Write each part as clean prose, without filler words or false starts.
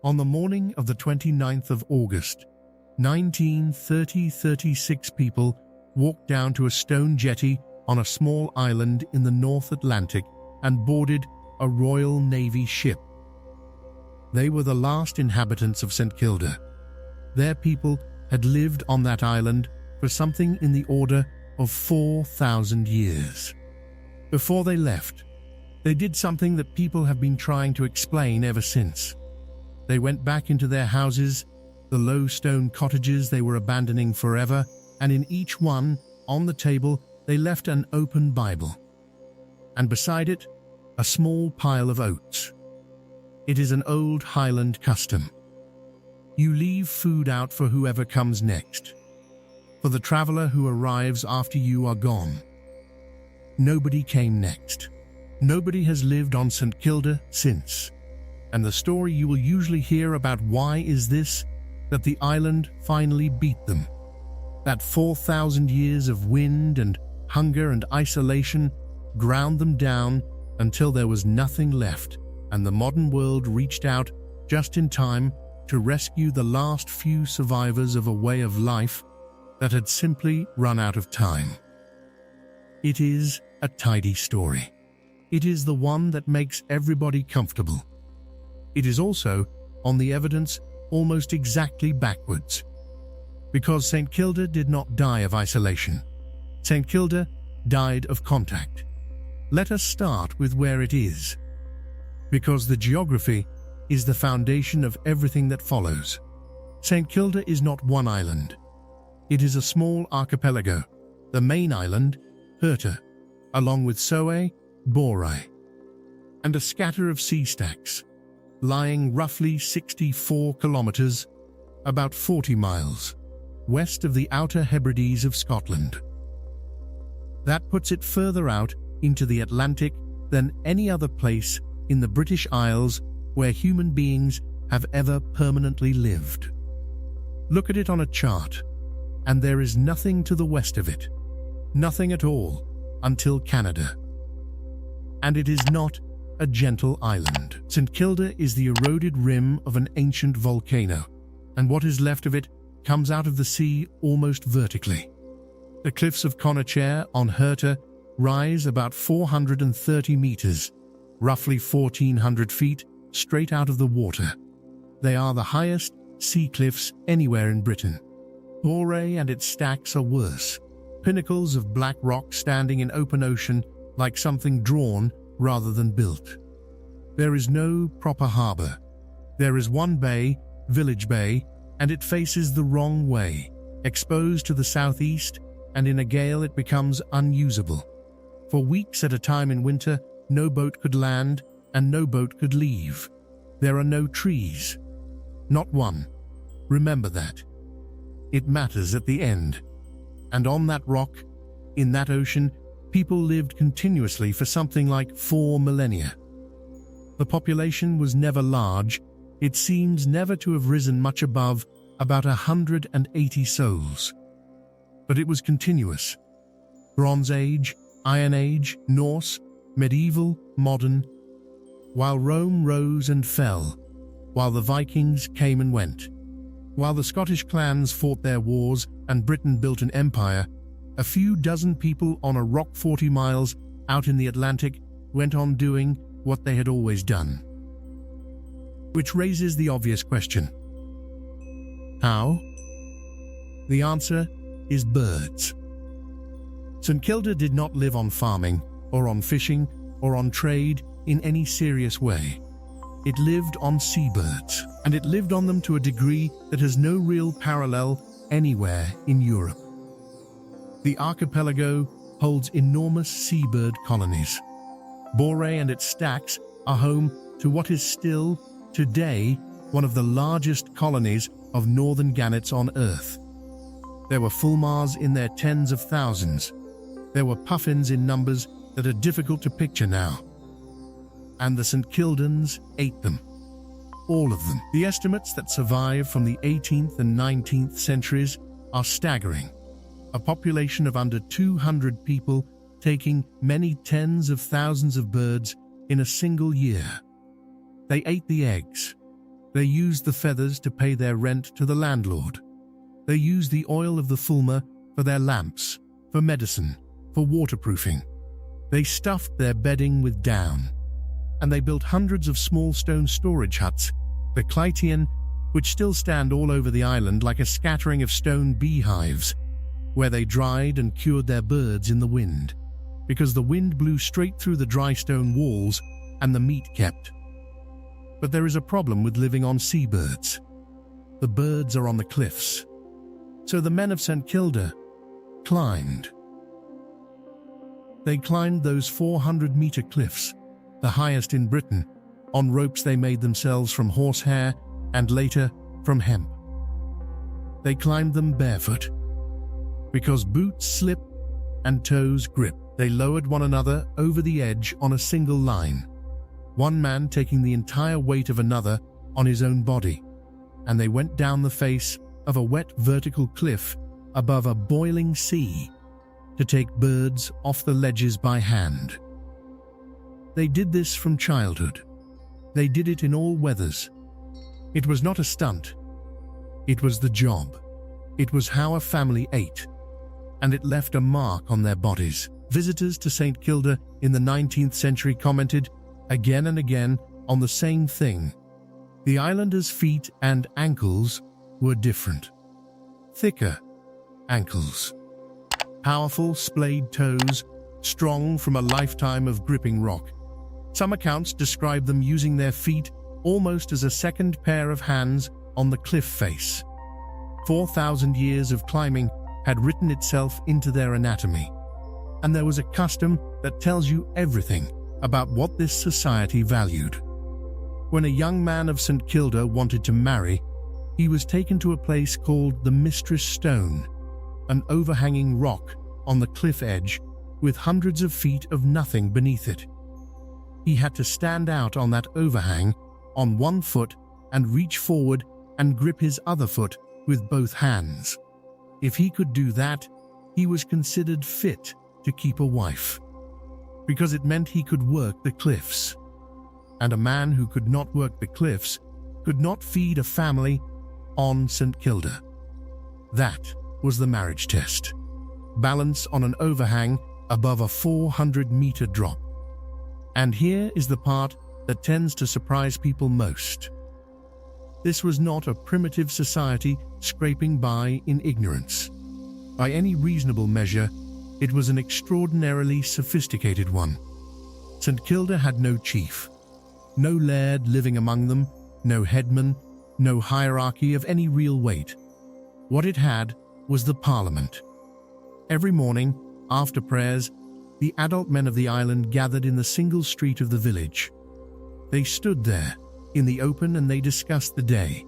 On the morning of the 29th of August, 36 people walked down to a stone jetty on a small island in the North Atlantic and boarded a Royal Navy ship. They were the last inhabitants of St. Kilda. Their people had lived on that island for something in the order of 4,000 years. Before they left, they did something that people have been trying to explain ever since. They went back into their houses, the low stone cottages they were abandoning forever, and in each one, on the table, they left an open Bible. And beside it, a small pile of oats. It is an old Highland custom. You leave food out for whoever comes next, for the traveller who arrives after you are gone. Nobody came next. Nobody has lived on St. Kilda since. And the story you will usually hear about why is this, that the island finally beat them. That 4,000 years of wind and hunger and isolation ground them down until there was nothing left, and the modern world reached out just in time to rescue the last few survivors of a way of life that had simply run out of time. It is a tidy story. It is the one that makes everybody comfortable. It is also, on the evidence, almost exactly backwards. Because St. Kilda did not die of isolation. St. Kilda died of contact. Let us start with where it is. Because the geography is the foundation of everything that follows. St. Kilda is not one island. It is a small archipelago, the main island, Herta, along with Soay, Boray, and a scatter of sea stacks, lying roughly 64 kilometers, about 40 miles, west of the Outer Hebrides of Scotland. That puts it further out into the Atlantic than any other place in the British Isles where human beings have ever permanently lived. Look at it on a chart, and there is nothing to the west of it, nothing at all, until Canada. And it is not a gentle island. St. Kilda is the eroded rim of an ancient volcano, and what is left of it comes out of the sea almost vertically. The cliffs of Horsehair on Herta rise about 430 meters, roughly 1,400 feet, straight out of the water. They are the highest sea cliffs anywhere in Britain. Boray and its stacks are worse, pinnacles of black rock standing in open ocean like something drawn rather than built. There is no proper harbour. There is one bay, Village Bay, and it faces the wrong way, exposed to the southeast, and in a gale it becomes unusable. For weeks at a time in winter, no boat could land and no boat could leave. There are no trees. Not one. Remember that. It matters at the end. And on that rock, in that ocean, people lived continuously for something like 4 millennia. The population was never large. It seems never to have risen much above about 180 souls. But it was continuous. Bronze Age, Iron Age, Norse, medieval, modern, while Rome rose and fell, while the Vikings came and went, while the Scottish clans fought their wars and Britain built an empire, a few dozen people on a rock 40 miles out in the Atlantic went on doing what they had always done. Which raises the obvious question. How? The answer is birds. St. Kilda did not live on farming, or on fishing, or on trade in any serious way. It lived on seabirds, and it lived on them to a degree that has no real parallel anywhere in Europe. The archipelago holds enormous seabird colonies. Boray and its stacks are home to what is still, today, one of the largest colonies of northern gannets on Earth. There were fulmars in their tens of thousands. There were puffins in numbers that are difficult to picture now. And the St. Kildans ate them. All of them. The estimates that survive from the 18th and 19th centuries are staggering. A population of under 200 people taking many tens of thousands of birds in a single year. They ate the eggs. They used the feathers to pay their rent to the landlord. They used the oil of the fulmar for their lamps, for medicine, for waterproofing. They stuffed their bedding with down. And they built hundreds of small stone storage huts, the Clytian, which still stand all over the island like a scattering of stone beehives, where they dried and cured their birds in the wind, because the wind blew straight through the dry stone walls and the meat kept. But there is a problem with living on seabirds. The birds are on the cliffs. So the men of St. Kilda climbed. They climbed those 400-meter cliffs, the highest in Britain, on ropes they made themselves from horsehair and later from hemp. They climbed them barefoot. Because boots slip and toes grip, they lowered one another over the edge on a single line, one man taking the entire weight of another on his own body, and they went down the face of a wet vertical cliff above a boiling sea to take birds off the ledges by hand. They did this from childhood. They did it in all weathers. It was not a stunt. It was the job. It was how a family ate, and it left a mark on their bodies. Visitors to St. Kilda in the 19th century commented again and again on the same thing. The islanders' feet and ankles were different. Thicker ankles. Powerful splayed toes, strong from a lifetime of gripping rock. Some accounts describe them using their feet almost as a second pair of hands on the cliff face. 4,000 years of climbing had written itself into their anatomy, and there was a custom that tells you everything about what this society valued. When a young man of St. Kilda wanted to marry, he was taken to a place called the Mistress Stone, an overhanging rock on the cliff edge with hundreds of feet of nothing beneath it. He had to stand out on that overhang on one foot and reach forward and grip his other foot with both hands. If he could do that, he was considered fit to keep a wife, because it meant he could work the cliffs. And a man who could not work the cliffs could not feed a family on St. Kilda. That was the marriage test. Balance on an overhang above a 400-meter drop. And here is the part that tends to surprise people most. This was not a primitive society scraping by in ignorance. By any reasonable measure, it was an extraordinarily sophisticated one. St. Kilda had no chief, no laird living among them, no headman, no hierarchy of any real weight. What it had was the Parliament. Every morning, after prayers, the adult men of the island gathered in the single street of the village. They stood there, in the open, and they discussed the day,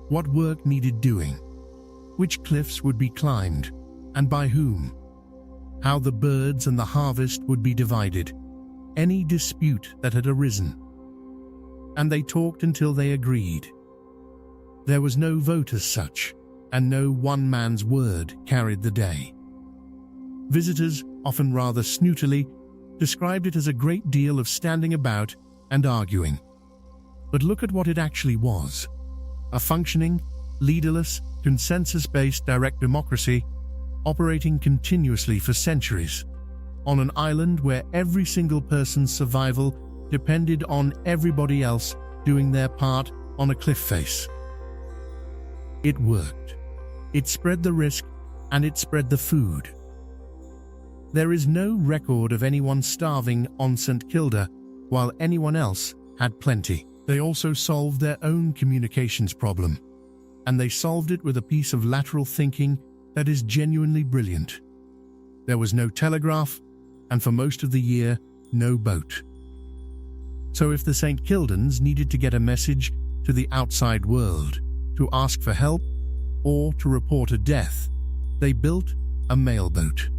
what work needed doing, which cliffs would be climbed, and by whom, how the birds and the harvest would be divided, any dispute that had arisen. And they talked until they agreed. There was no vote as such, and no one man's word carried the day. Visitors, often rather snootily, described it as a great deal of standing about and arguing. But look at what it actually was. A functioning, leaderless, consensus-based direct democracy operating continuously for centuries, on an island where every single person's survival depended on everybody else doing their part on a cliff face. It worked. It spread the risk, and it spread the food. There is no record of anyone starving on St. Kilda, while anyone else had plenty. They also solved their own communications problem, and they solved it with a piece of lateral thinking that is genuinely brilliant. There was no telegraph, and for most of the year, no boat. So if the St. Kildans needed to get a message to the outside world, to ask for help, or to report a death, they built a mailboat.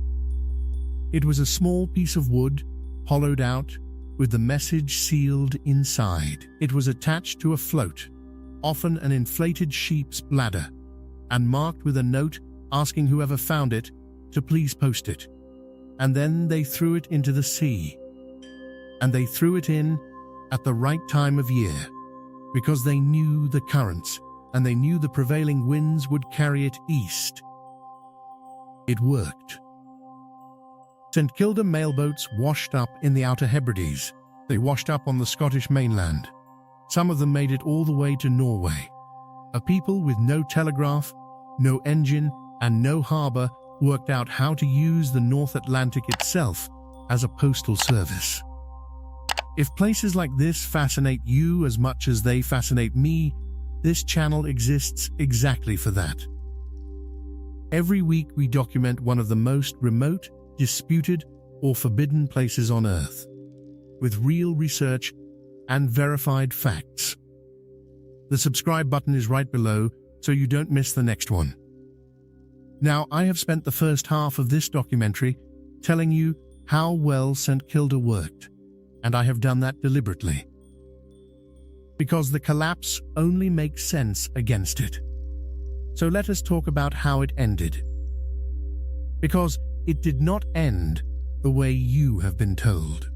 It was a small piece of wood, hollowed out, with the message sealed inside. It was attached to a float, often an inflated sheep's bladder, and marked with a note asking whoever found it to please post it. And then they threw it into the sea. And they threw it in at the right time of year. because they knew the currents and they knew the prevailing winds would carry it east. It worked. St Kilda mailboats washed up in the Outer Hebrides. They washed up on the Scottish mainland. Some of them made it all the way to Norway. A people with no telegraph, no engine, and no harbour worked out how to use the North Atlantic itself as a postal service. If places like this fascinate you as much as they fascinate me, this channel exists exactly for that. Every week we document one of the most remote, disputed, or forbidden places on Earth, with real research and verified facts. The subscribe button is right below so you don't miss the next one. Now, I have spent the first half of this documentary telling you how well St Kilda worked, and I have done that deliberately, because the collapse only makes sense against it. So let us talk about how it ended. Because it did not end the way you have been told.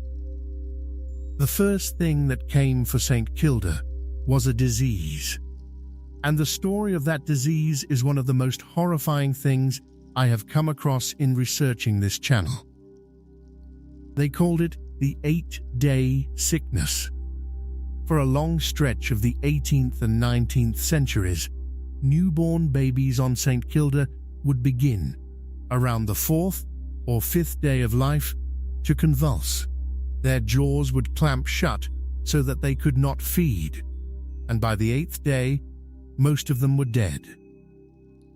The first thing that came for St Kilda was a disease. And the story of that disease is one of the most horrifying things I have come across in researching this channel. They called it the 8-day sickness. For a long stretch of the 18th and 19th centuries, newborn babies on St Kilda would begin, around the 4th or 5th day of life, to convulse. Their jaws would clamp shut so that they could not feed, and by the 8th day, most of them were dead.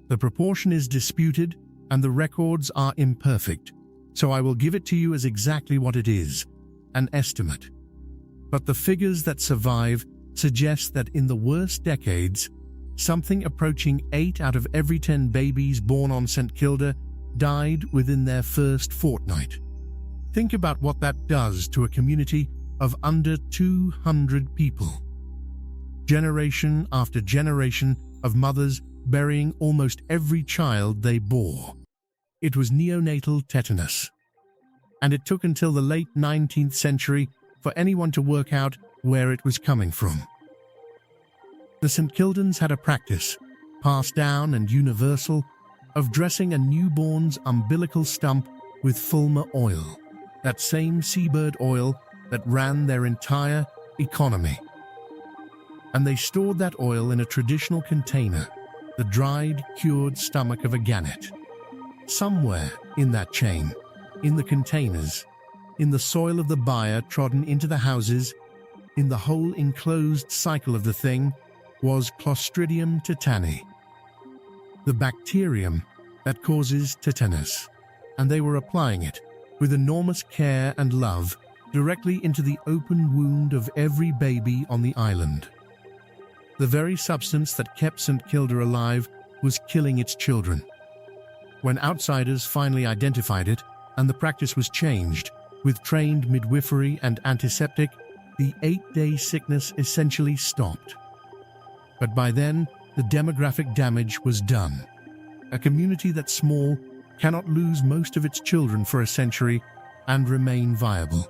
The proportion is disputed and the records are imperfect, so I will give it to you as exactly what it is, an estimate. But the figures that survive suggest that in the worst decades, something approaching 8 out of every 10 babies born on St Kilda died within their first fortnight. Think about what that does to a community of under 200 people. Generation after generation of mothers burying almost every child they bore. It was neonatal tetanus. And it took until the late 19th century for anyone to work out where it was coming from. The St Kildans had a practice, passed down and universal, of dressing a newborn's umbilical stump with fulmar oil, that same seabird oil that ran their entire economy. And they stored that oil in a traditional container, the dried, cured stomach of a gannet. Somewhere in that chain, in the containers, in the soil of the byre trodden into the houses, in the whole enclosed cycle of the thing, was Clostridium tetani, the bacterium that causes tetanus, and they were applying it with enormous care and love directly into the open wound of every baby on the island. The very substance that kept St Kilda alive was killing its children. When outsiders finally identified it and the practice was changed, with trained midwifery and antiseptic, the 8-day sickness essentially stopped. But by then, the demographic damage was done. A community that small cannot lose most of its children for a century and remain viable.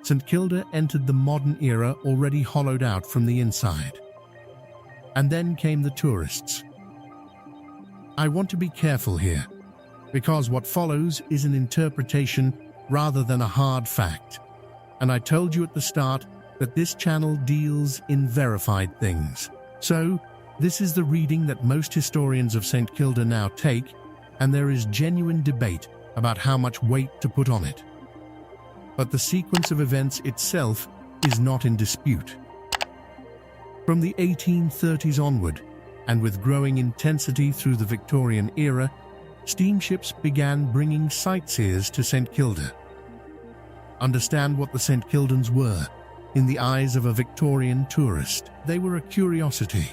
St Kilda entered the modern era already hollowed out from the inside. And then came the tourists. I want to be careful here, because what follows is an interpretation rather than a hard fact. And I told you at the start that this channel deals in verified things. So, this is the reading that most historians of St Kilda now take, and there is genuine debate about how much weight to put on it. But the sequence of events itself is not in dispute. From the 1830s onward, and with growing intensity through the Victorian era, steamships began bringing sightseers to St Kilda. Understand what the St Kildans were in the eyes of a Victorian tourist. They were a curiosity,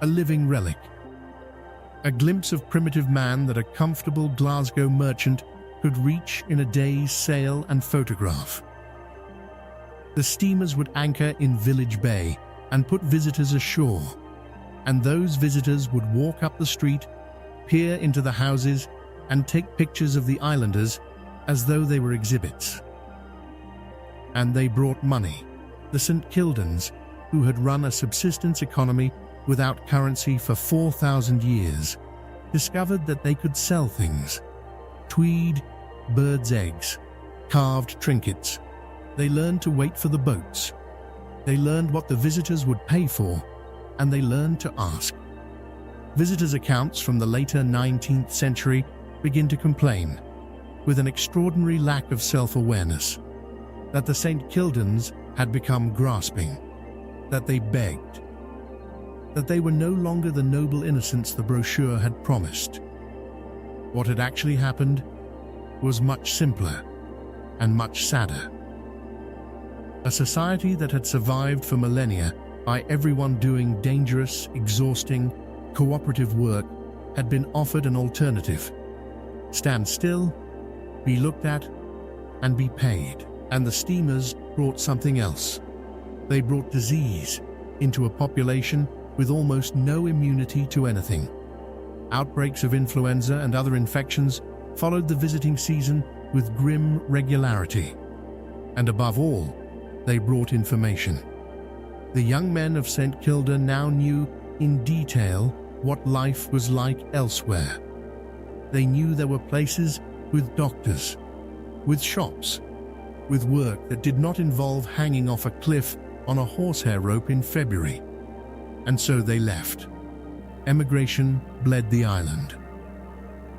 a living relic, a glimpse of primitive man that a comfortable Glasgow merchant could reach in a day's sail and photograph. The steamers would anchor in Village Bay and put visitors ashore, and those visitors would walk up the street, peer into the houses, and take pictures of the islanders as though they were exhibits. And they brought money. The St Kildans who had run a subsistence economy without currency for 4,000 years, discovered that they could sell things: tweed, birds' eggs, carved trinkets. They learned to wait for the boats. They learned what the visitors would pay for, and they learned to ask. Visitors' accounts from the later 19th century begin to complain, with an extraordinary lack of self-awareness, that the St. Kildans had become grasping, that they begged, that they were no longer the noble innocents the brochure had promised. What had actually happened was much simpler and much sadder. A society that had survived for millennia by everyone doing dangerous, exhausting, cooperative work had been offered an alternative: stand still, be looked at, and be paid. And the steamers brought something else. They brought disease into a population with almost no immunity to anything. Outbreaks of influenza and other infections followed the visiting season with grim regularity. And above all, they brought information. The young men of St. Kilda now knew in detail what life was like elsewhere. They knew there were places with doctors, with shops, with work that did not involve hanging off a cliff on a horsehair rope in February. And so they left. Emigration bled the island.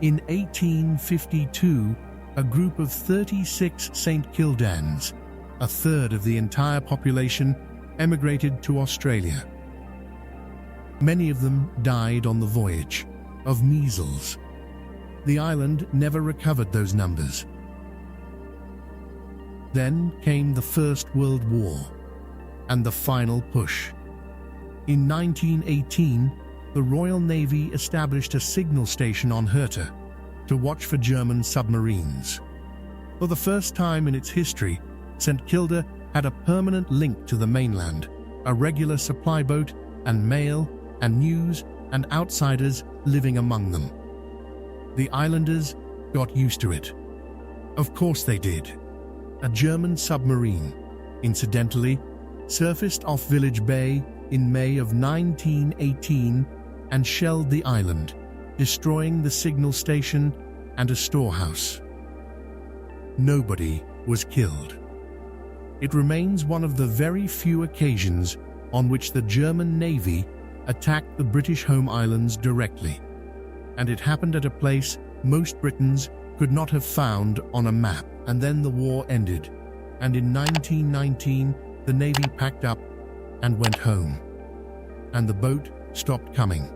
In 1852, a group of 36 St. Kildans, a third of the entire population, emigrated to Australia. Many of them died on the voyage of measles. The island never recovered those numbers. Then came the First World War and the final push. In 1918, the Royal Navy established a signal station on Herta to watch for German submarines. For the first time in its history, St. Kilda had a permanent link to the mainland, a regular supply boat and mail and news and outsiders living among them. The islanders got used to it. Of course they did. A German submarine, incidentally, surfaced off Village Bay in May of 1918 and shelled the island, destroying the signal station and a storehouse. Nobody was killed. It remains one of the very few occasions on which the German Navy attacked the British home islands directly, and it happened at a place most Britons could not have found on a map. And then the war ended, and in 1919 the Navy packed up and went home, and the boat stopped coming.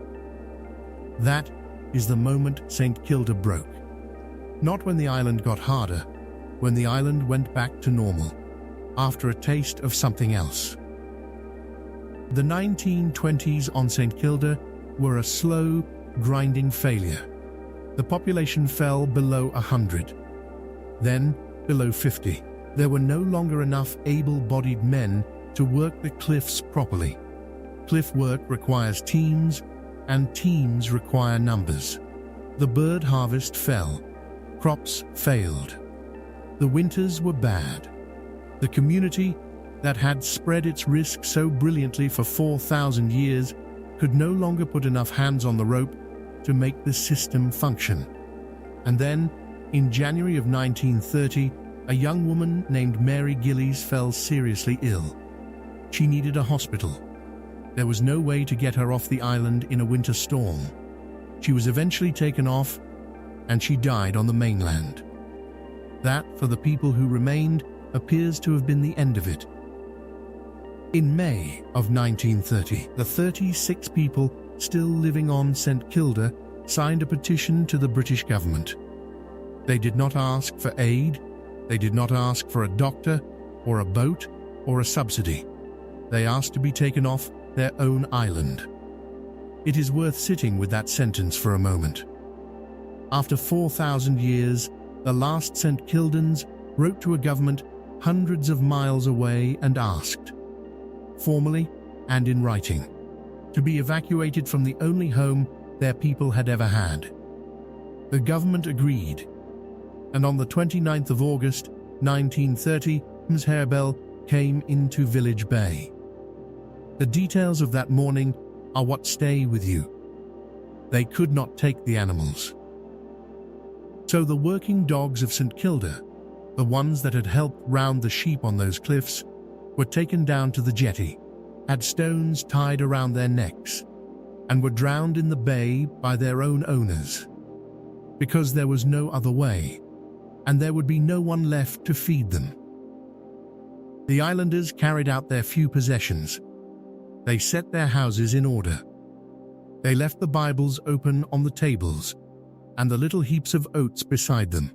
That is the moment St. Kilda broke. Not when the island got harder, when the island went back to normal, after a taste of something else. The 1920s on St. Kilda were a slow, grinding failure. The population fell below 100. Then, below 50, there were no longer enough able-bodied men to work the cliffs properly. Cliff work requires teams, and teams require numbers. The bird harvest fell. Crops failed. The winters were bad. The community that had spread its risk so brilliantly for 4,000 years could no longer put enough hands on the rope to make the system function. And then, in January of 1930, a young woman named Mary Gillies fell seriously ill. She needed a hospital. There was no way to get her off the island in a winter storm. She was eventually taken off, and she died on the mainland. That, for the people who remained, appears to have been the end of it. In May of 1930, the 36 people still living on St. Kilda signed a petition to the British government. They did not ask for aid, they did not ask for a doctor, or a boat, or a subsidy. They asked to be taken off their own island. It is worth sitting with that sentence for a moment. After 4,000 years, the last St. Kildans wrote to a government hundreds of miles away and asked, formally and in writing, to be evacuated from the only home their people had ever had. The government agreed, and on the 29th of August, 1930, horsehair came into Village Bay. The details of that morning are what stay with you. They could not take the animals. So the working dogs of St. Kilda, the ones that had helped round the sheep on those cliffs, were taken down to the jetty, had stones tied around their necks, and were drowned in the bay by their own owners, because there was no other way, and there would be no one left to feed them. The islanders carried out their few possessions. They set their houses in order. They left the Bibles open on the tables, and the little heaps of oats beside them.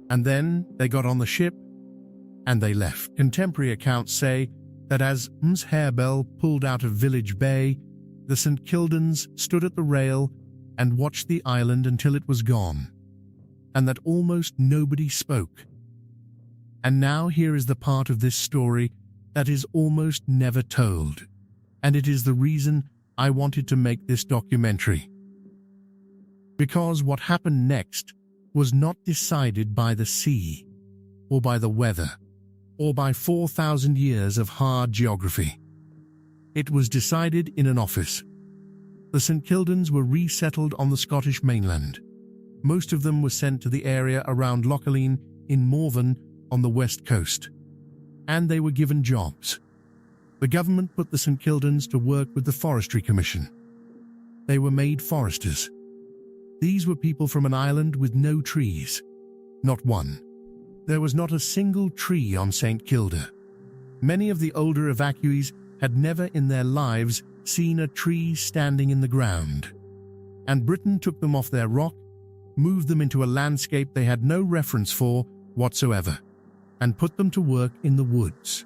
And then they got on the ship, and they left. Contemporary accounts say that as horsehair pulled out of Village Bay, the St. Kildans stood at the rail and watched the island until it was gone, and that almost nobody spoke. And now here is the part of this story that is almost never told, and it is the reason I wanted to make this documentary. Because what happened next was not decided by the sea, or by the weather, or by 4,000 years of hard geography. It was decided in an office. The St. Kildans were resettled on the Scottish mainland. Most of them were sent to the area around Lochaline in Morven on the west coast, and they were given jobs. The government put the St. Kildans to work with the Forestry Commission. They were made foresters. These were people from an island with no trees. Not one. There was not a single tree on St. Kilda. Many of the older evacuees had never in their lives seen a tree standing in the ground. And Britain took them off their rock, moved them into a landscape they had no reference for whatsoever, and put them to work in the woods.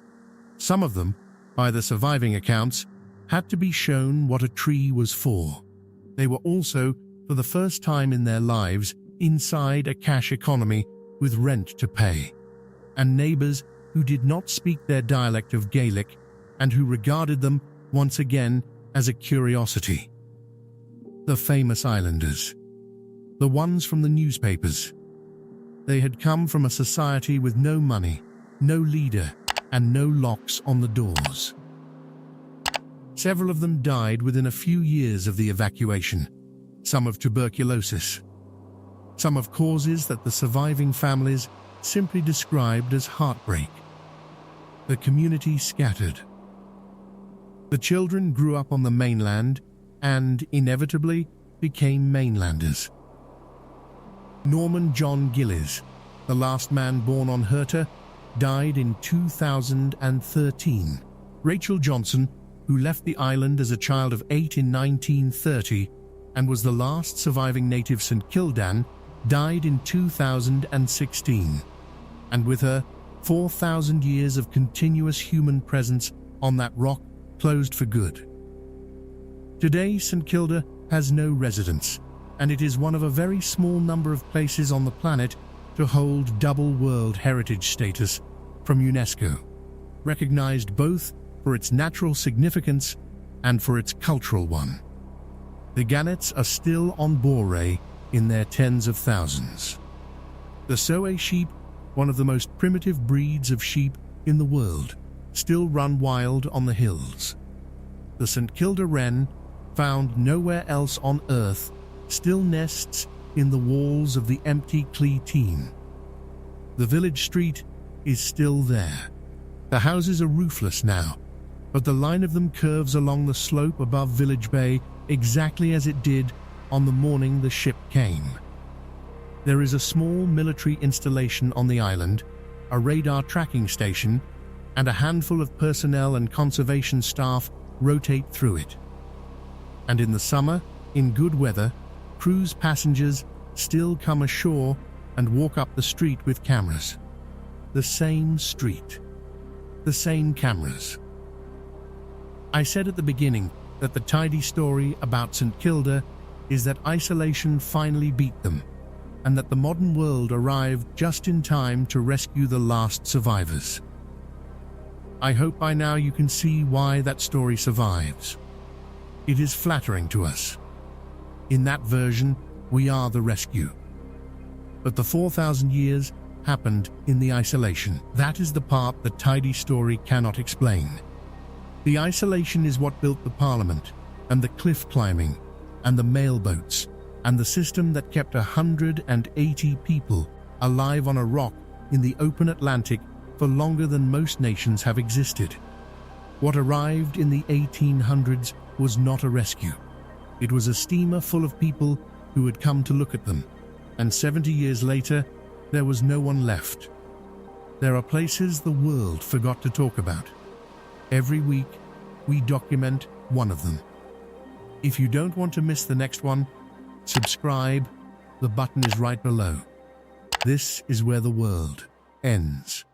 Some of them, by the surviving accounts, had to be shown what a tree was for. They were also, for the first time in their lives, inside a cash economy with rent to pay, and neighbours who did not speak their dialect of Gaelic and who regarded them once again as a curiosity. The famous islanders. The ones from the newspapers. They had come from a society with no money, no leader, and no locks on the doors. Several of them died within a few years of the evacuation, some of tuberculosis, some of causes that the surviving families simply described as heartbreak. The community scattered. The children grew up on the mainland and, inevitably, became mainlanders. Norman John Gillies, the last man born on Herta, died in 2013. Rachel Johnson, who left the island as a child of 8 in 1930 and was the last surviving native St. Kildan, died in 2016. And with her, 4,000 years of continuous human presence on that rock closed for good. Today, St. Kilda has no residents, and it is one of a very small number of places on the planet to hold double World Heritage status from UNESCO, recognized both for its natural significance and for its cultural one. The gannets are still on Boré in their tens of thousands. The Soay sheep, one of the most primitive breeds of sheep in the world, still run wild on the hills. The St. Kilda wren, found nowhere else on Earth, still nests in the walls of the empty Cleatine. The village street is still there. The houses are roofless now, but the line of them curves along the slope above Village Bay exactly as it did on the morning the ship came. There is a small military installation on the island, a radar tracking station, and a handful of personnel and conservation staff rotate through it. And in the summer, in good weather, cruise passengers still come ashore and walk up the street with cameras. The same street. The same cameras. I said at the beginning that the tidy story about St. Kilda is that isolation finally beat them, and that the modern world arrived just in time to rescue the last survivors. I hope by now you can see why that story survives. It is flattering to us. In that version, we are the rescue. But the 4,000 years happened in the isolation. That is the part the tidy story cannot explain. The isolation is what built the parliament, and the cliff climbing, and the mail boats, and the system that kept 180 people alive on a rock in the open Atlantic for longer than most nations have existed. What arrived in the 1800s was not a rescue. It was a steamer full of people who had come to look at them, and 70 years later, there was no one left. There are places the world forgot to talk about. Every week, we document one of them. If you don't want to miss the next one, subscribe. The button is right below. This is where the world ends.